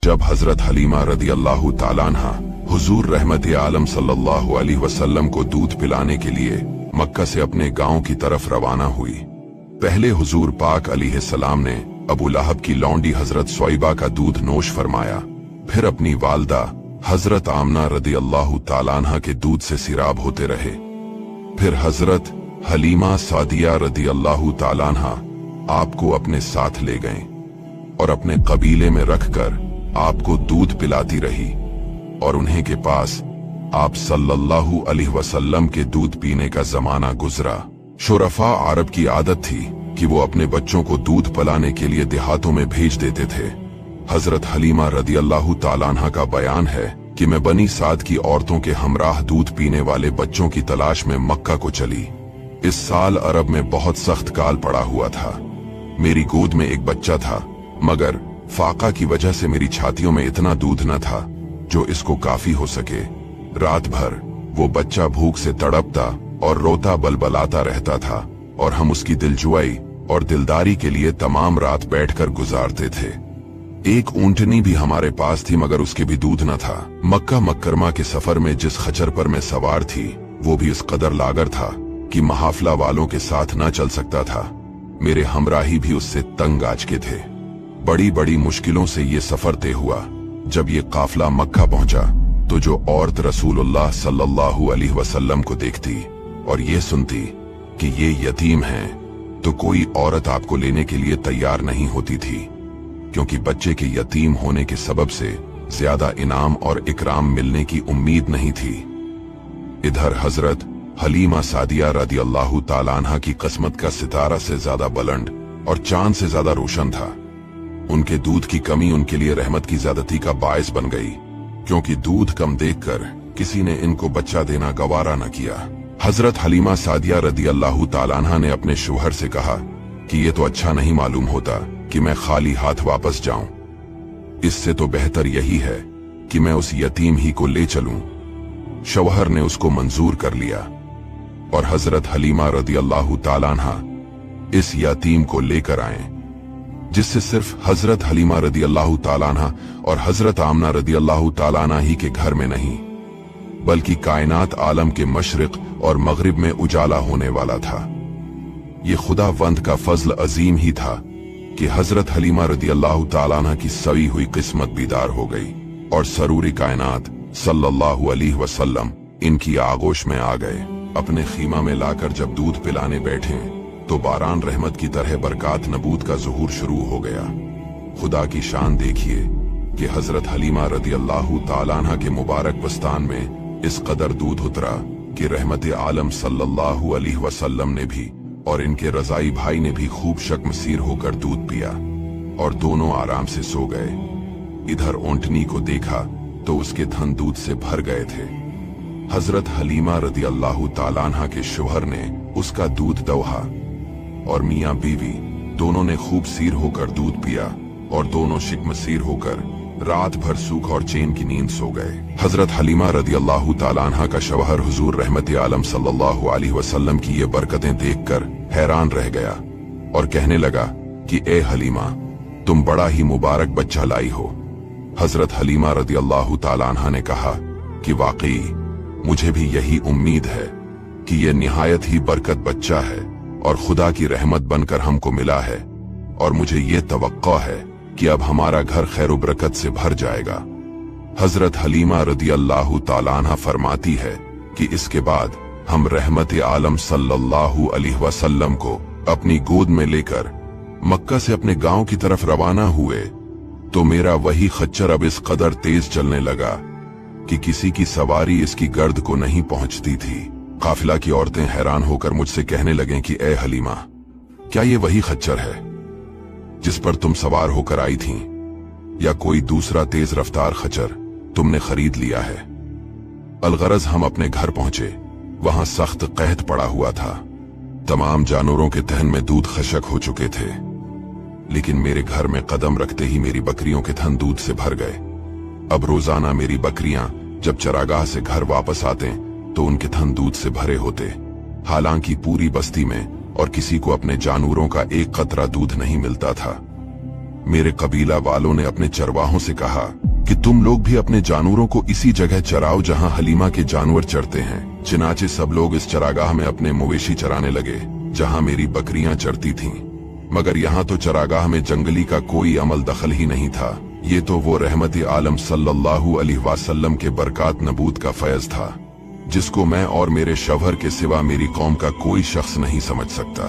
जब हजरत हलीमा रदी अल्लाह ताला अन्हा हुजूर रहमत आलम सल्लल्लाहु अलैहि वसल्लम को दूध पिलाने के लिए मक्का से अपने गांव की तरफ रवाना हुई, पहले हुजूर पाक अलैहिस्सलाम ने अबू लहब की लौंडी हजरत स्वाइबा का दूध नोश फरमाया, फिर अपनी वालदा हजरत आमना रदी अल्लाह ताला अन्हा के दूध से सिराब होते रहे। फिर हजरत हलीमा सादिया रदी अल्लाह ताला अन्हा आपको अपने साथ ले गए और अपने कबीले में रखकर आपको दूध पिलाती रही और उन्हीं के पास आप सल्लल्लाहु अलैहि वसल्लम के दूध पीने का जमाना गुजरा। शुरफा अरब की आदत थी कि वो अपने बच्चों को दूध पिलाने के लिए देहातों में भेज देते थे। हजरत हलीमा रदी अल्लाह ताला अन्हा का बयान है कि मैं बनी साद की औरतों के हमराह दूध पीने वाले बच्चों की तलाश में मक्का को चली। इस साल अरब में बहुत सख्त काल पड़ा हुआ था। मेरी गोद में एक बच्चा था, मगर फाका की वजह से मेरी छातियों में इतना दूध न था जो इसको काफी हो सके। रात भर वो बच्चा भूख से तड़पता और रोता बलबलाता रहता था और हम उसकी दिलजुआई और दिलदारी के लिए तमाम रात बैठकर गुजारते थे। एक ऊंटनी भी हमारे पास थी, मगर उसके भी दूध न था। मक्का मकरमा के सफर में जिस खच्चर पर मैं सवार थी वो भी इस कदर लागर था कि महाफला वालों के साथ न चल सकता था। मेरे हमराही भी उससे तंग आंच के थे। बड़ी बड़ी मुश्किलों से ये सफर तय हुआ। जब ये काफिला मक्का पहुंचा तो जो औरत रसूलुल्लाह सल्लल्लाहु अलैहि वसल्लम को देखती और ये सुनती कि ये यतीम हैं, तो कोई औरत आपको लेने के लिए तैयार नहीं होती थी, क्योंकि बच्चे के यतीम होने के सबब से ज्यादा इनाम और इकराम मिलने की उम्मीद नहीं थी। इधर हजरत हलीमा सादिया रदी अल्लाह ताला अन्हा की किस्मत का सितारा से ज्यादा बुलंद और चांद से ज्यादा रोशन था। उनके दूध की कमी उनके लिए रहमत की ज्यादती का बायस बन गई, क्योंकि दूध कम देखकर किसी ने इनको बच्चा देना गवारा न किया। हजरत हलीमा सादिया रदी अल्लाह ताला अन्हा ने अपने शौहर से कहा कि ये तो अच्छा नहीं मालूम होता कि मैं खाली हाथ वापस जाऊं। इससे तो बेहतर यही है कि मैं उस यतीम ही को ले चलूं। शौहर ने उसको मंजूर कर लिया और हजरत हलीमा रदी अल्लाह ताला अन्हा इस यतीम को लेकर आए, जिससे सिर्फ हजरत हलीमा रदी अल्लाह ताला अन्हा और हजरत आमना रदी अल्लाह ताला अन्हा ही के घर में नहीं, बल्कि कायनात आलम के मशरिक और मगरिब में उजाला होने वाला था। ये खुदावंद का फजल अजीम ही था कि हजरत हलीमा रदी अल्लाह ताला अन्हा की सवी हुई किस्मत बीदार हो गई और सरूरी कायनात सल्लल्लाहु अलैहि वसल्लम इनकी आगोश में आ गए। अपने खीमा में लाकर जब दूध पिलाने बैठे तो बारान रहमत की तरह बरकात नबूत का ज़ुहूर शुरू हो गया। खुदा की शान देखिए कि हजरत हलीमा रदी अल्लाह ताला अन्हा के मुबारक बस्तान में इस कदर दूध उतरा कि रहमत आलम सल्लल्लाहु अलैहि वसल्लम ने भी और इनके रजाई भाई ने भी खूब शक्मसीर होकर दूध पिया और दोनों आराम से सो गए। इधर ऊंटनी को देखा तो उसके थन दूध से भर गए थे। हजरत हलीमा रदी अल्लाह ताला अन्हा के शौहर ने उसका दूध दोहा और मियां बीवी दोनों ने खूब सीर होकर दूध पिया और दोनों शिकमसीर होकर रात भर सूख और चैन की नींद सो गए। हजरत हलीमा रदी अल्लाह ताला अन्हा का शौहर हुजूर रहमत आलम सल्लल्लाहु अलैहि वसल्लम की ये बरकतें देखकर हैरान रह गया और कहने लगा कि ए हलीमा, तुम बड़ा ही मुबारक बच्चा लाई हो। हजरत हलीमा रदी अल्लाह ताला अन्हा ने कहा कि वाकई मुझे भी यही उम्मीद है कि यह निहायत ही बरकत बच्चा है और खुदा की रहमत बनकर हमको मिला है, और मुझे ये तवक्को है कि अब हमारा घर खैर बरकत से भर जाएगा। हजरत हलीमा रदी अल्लाह ताला अन्हा फरमाती है कि इसके बाद हम रहमत आलम सल्लल्लाहु अलैहि वसल्लम को अपनी गोद में लेकर मक्का से अपने गांव की तरफ रवाना हुए तो मेरा वही खच्चर अब इस कदर तेज चलने लगा कि किसी की सवारी इसकी गर्द को नहीं पहुंचती थी। काफिला की औरतें हैरान होकर मुझसे कहने लगें कि ए हलीमा, क्या ये वही खच्चर है जिस पर तुम सवार होकर आई थीं, या कोई दूसरा तेज रफ्तार खच्चर तुमने खरीद लिया है? अलगरज हम अपने घर पहुंचे। वहां सख्त कहत पड़ा हुआ था। तमाम जानवरों के तहन में दूध खशक हो चुके थे, लेकिन मेरे घर में कदम रखते ही मेरी बकरियों के थन दूध से भर गए। अब रोजाना मेरी बकरियां जब चरागाह से घर वापस आते तो उनके थन दूध से भरे होते। हालांकि पूरी बस्ती में और किसी को अपने जानवरों का एक कतरा दूध नहीं मिलता था। मेरे कबीला वालों ने अपने चरवाहों से कहा कि तुम लोग भी अपने जानवरों को इसी जगह चराओ जहां हलीमा के जानवर चरते हैं। चुनाचे सब लोग इस चरागाह में अपने मवेशी चराने लगे जहां मेरी बकरियां चरती थीं। मगर यहाँ तो चरागाह में जंगली का कोई अमल दखल ही नहीं था। ये तो वो रहमत आलम सल्लल्लाहु अलैहि वसल्लम के बरकात नबूत का फैज था, जिसको मैं और मेरे शवहर के सिवा मेरी कौम का कोई शख्स नहीं समझ सकता।